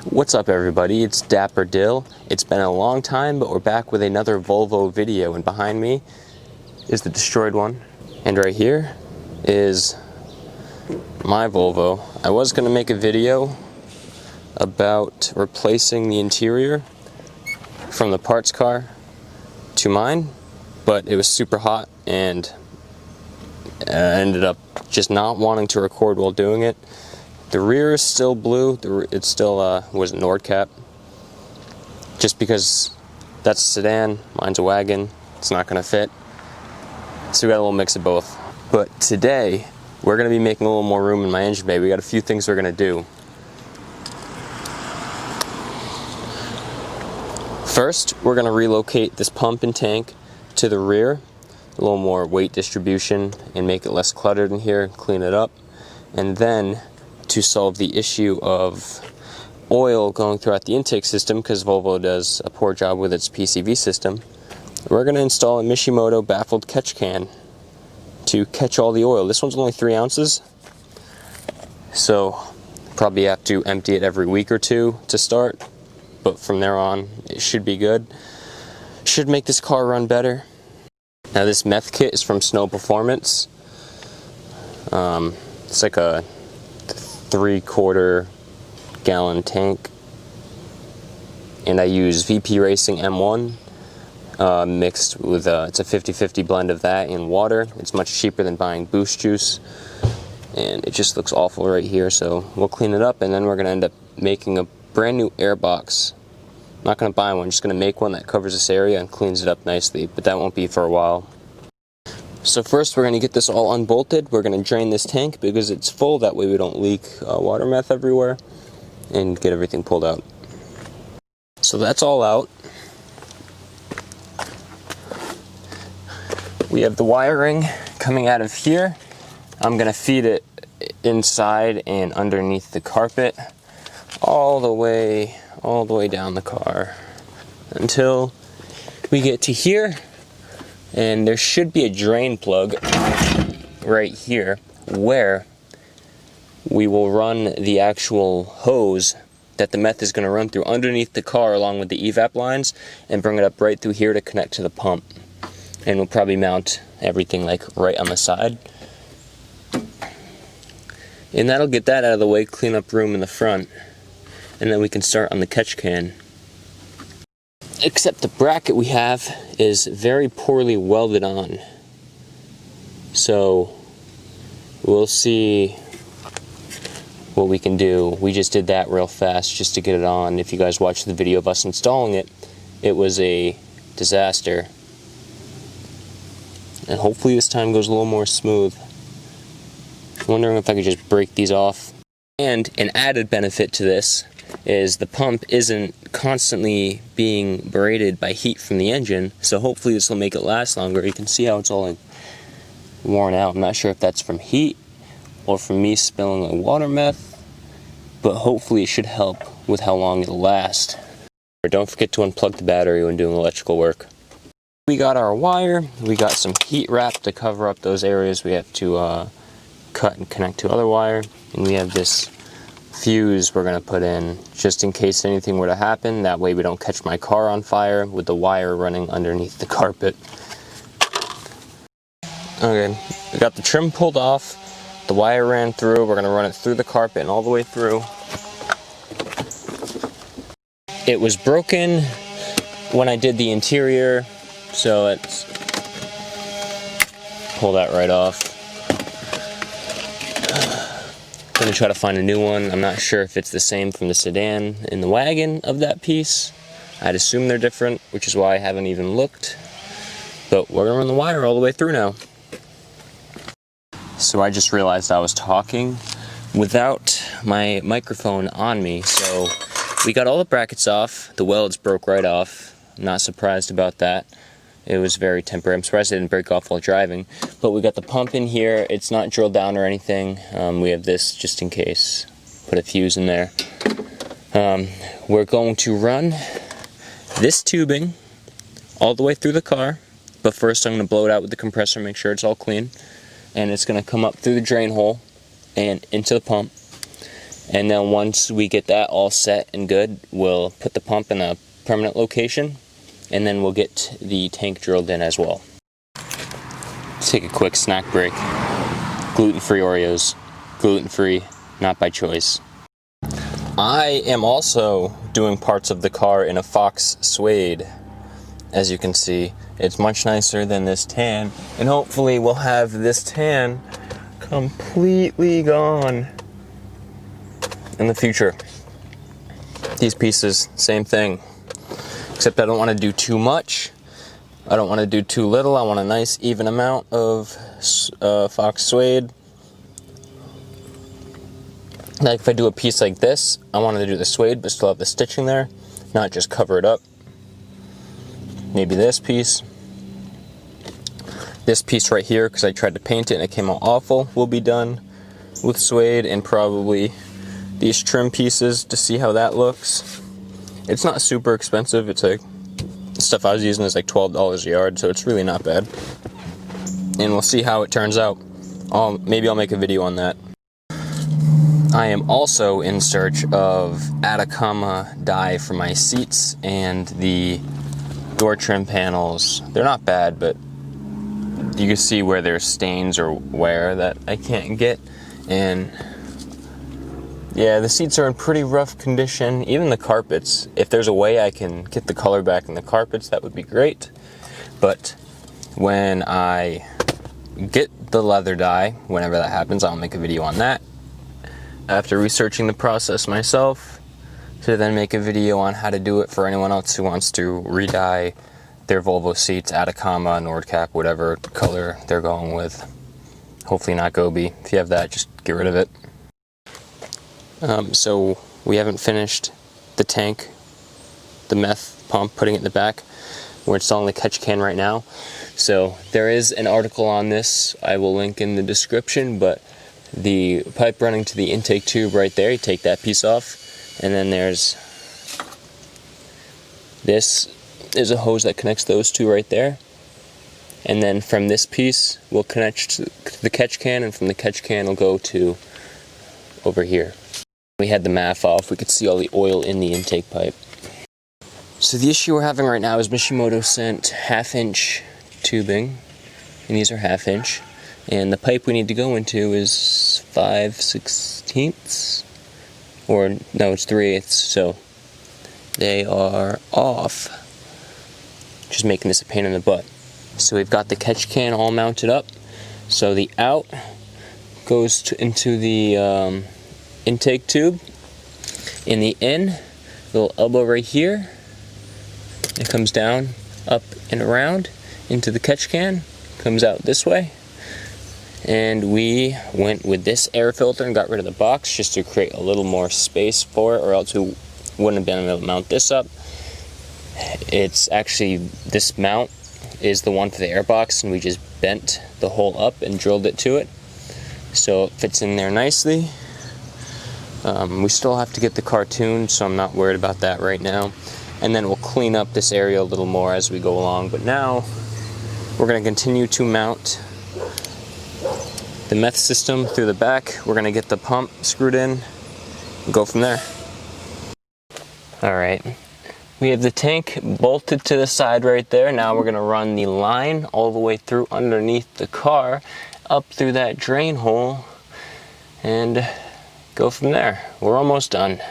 What's up everybody, it's Dapper Dill. It's been a long time, but we're back with another Volvo video, and behind me is the destroyed one. And right here is my Volvo. I was going to make a video about replacing the interior from the parts car to mine, but it was super hot and I ended up just not wanting to record while doing it. The rear is still blue, it still was Nord cap, just because that's a sedan, mine's a wagon, it's not going to fit, so we got a little mix of both. But today, we're going to be making a little more room in my engine bay. We got a few things we're going to do. First, we're going to relocate this pump and tank to the rear, a little more weight distribution, and make it less cluttered in here, clean it up. And then, to solve the issue of oil going throughout the intake system, because Volvo does a poor job with its PCV system, we're going to install a Mishimoto baffled catch can to catch all the oil. This one's only 3 ounces, so probably have to empty it every week or two to start, but from there on it should be good. Should make this car run better. Now this Meth kit is from Snow Performance. It's like a 3/4 gallon tank, and I use VP Racing M1 mixed with it's a 50-50 blend of that and water. It's much cheaper than buying Boost Juice, and it just looks awful right here, so we'll clean it up, and then we're going to end up making a brand new air box. I'm not going to buy one, just going to make one that covers this area and cleans it up nicely, but that won't be for a while. So first we're going to get this all unbolted. We're going to drain this tank because it's full, that way we don't leak water meth everywhere, and get everything pulled out. So that's all out. We have the wiring coming out of here. I'm going to feed it inside and underneath the carpet all the way down the car until we get to here. And there should be a drain plug right here where we will run the actual hose that the meth is going to run through underneath the car along with the evap lines, and bring it up right through here to connect to the pump. And we'll probably mount everything like right on the side. And that'll get that out of the way, clean up room in the front, and then we can start on the catch can. Except the bracket we have is very poorly welded on. So we'll see what we can do. We just did that real fast just to get it on. If you guys watched the video of us installing it, it was a disaster. And hopefully this time goes a little more smooth. I'm wondering if I could just break these off. And an added benefit to this is the pump isn't constantly being braided by heat from the engine, so hopefully this will make it last longer. You can see how it's all like worn out. I'm not sure if that's from heat or from me spilling a water meth, but hopefully it should help with how long it'll last. Don't forget to unplug the battery when doing electrical work. We got our wire, we got some heat wrap to cover up those areas we have to cut and connect to other wire, and we have this fuse we're going to put in just in case anything were to happen. That way we don't catch my car on fire with the wire running underneath the carpet. Okay, we got the trim pulled off, the wire ran through, we're going to run it through the carpet and all the way through. It was broken when I did the interior, so let's pull that right off. I'm going to try to find a new one. I'm not sure if it's the same from the sedan and the wagon of that piece. I'd assume they're different, which is why I haven't even looked. But we're going to run the wire all the way through now. So I just realized I was talking without my microphone on me. So we got all the brackets off. The welds broke right off. I'm not surprised about that. It was very temporary. I'm surprised it didn't break off while driving. But we got the pump in here. It's not drilled down or anything. We have this just in case. Put a fuse in there. We're going to run this tubing all the way through the car. But first I'm going to blow it out with the compressor, make sure it's all clean. And it's going to come up through the drain hole and into the pump. And then once we get that all set and good, we'll put the pump in a permanent location, and then we'll get the tank drilled in as well. Let's take a quick snack break. Gluten-free Oreos. Gluten-free, not by choice. I am also doing parts of the car in a Fox suede. As you can see, it's much nicer than this tan, and hopefully we'll have this tan completely gone in the future. These pieces, same thing, except I don't want to do too much. I don't want to do too little. I want a nice even amount of Fox suede. Like if I do a piece like this, I wanted to do the suede but still have the stitching there, not just cover it up. Maybe this piece right here, because I tried to paint it and it came out awful, will be done with suede, and probably these trim pieces to see how that looks. It's not super expensive. It's like stuff I was using is like $12 a yard, so it's really not bad. And we'll see how it turns out. Maybe I'll make a video on that. I am also in search of Atacama dye for my seats and the door trim panels. They're not bad, but you can see where there's stains or wear that I can't get. And yeah, the seats are in pretty rough condition. Even the carpets, if there's a way I can get the color back in the carpets, that would be great. But when I get the leather dye, whenever that happens, I'll make a video on that. After researching the process myself, to then make a video on how to do it for anyone else who wants to re-dye their Volvo seats, Atacama, Nordcap, whatever color they're going with. Hopefully not Gobi. If you have that, just get rid of it. So we haven't finished the tank, the meth pump, putting it in the back. We're installing the catch can right now. So there is an article on this I will link in the description, but the pipe running to the intake tube right there, you take that piece off, and then this is a hose that connects those two right there. And then from this piece, we'll connect to the catch can, and from the catch can, it'll go to over here. We had the MAF off, we could see all the oil in the intake pipe. So the issue we're having right now is Mishimoto sent 1/2 inch tubing, and these are 1/2 inch. And the pipe we need to go into is 5/16, or no, it's 3/8, so they are off. Just making this a pain in the butt. So we've got the catch can all mounted up. So the out goes into the intake tube. In the in, little elbow right here. It comes down, up and around into the catch can. Comes out this way. And we went with this air filter and got rid of the box just to create a little more space for it, or else we wouldn't have been able to mount this up. It's actually, this mount is the one for the air box, and we just bent the hole up and drilled it to it. So it fits in there nicely. We still have to get the car tuned, so I'm not worried about that right now. And then we'll clean up this area a little more as we go along. But now we're going to continue to mount the meth system through the back. We're going to get the pump screwed in and go from there. Alright, we have the tank bolted to the side right there. Now we're going to run the line all the way through underneath the car, up through that drain hole, and go from there. We're almost done.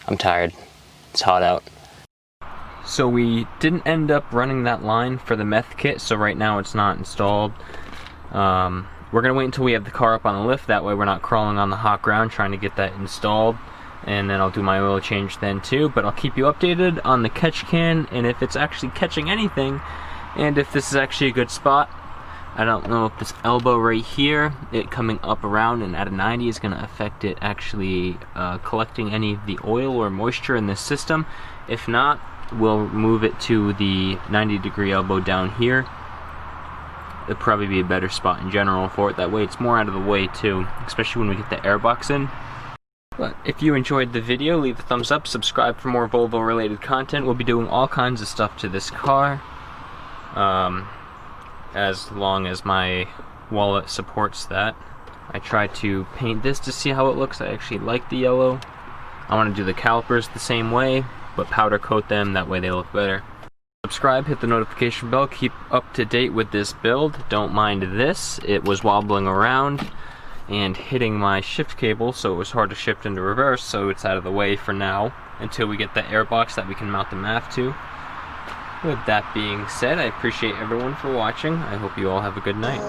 I'm tired. It's hot out. So we didn't end up running that line for the meth kit, so right now it's not installed. We're going to wait until we have the car up on the lift, that way we're not crawling on the hot ground trying to get that installed. And then I'll do my oil change then too, but I'll keep you updated on the catch can and if it's actually catching anything, and if this is actually a good spot. I don't know if this elbow right here, it coming up around and at a 90 is going to affect it actually collecting any of the oil or moisture in this system. If not, we'll move it to the 90-degree elbow down here. It'll probably be a better spot in general for it. That way it's more out of the way too, especially when we get the airbox in. But if you enjoyed the video, leave a thumbs up, subscribe for more Volvo related content. We'll be doing all kinds of stuff to this car, as long as my wallet supports that. I tried to paint this to see how it looks. I actually like the yellow. I want to do the calipers the same way, but powder coat them, that way they look better. Subscribe, hit the notification bell, keep up to date with this build. Don't mind this, it was wobbling around and hitting my shift cable, so it was hard to shift into reverse, so it's out of the way for now until we get the airbox that we can mount the Meth to. With that being said, I appreciate everyone for watching. I hope you all have a good night.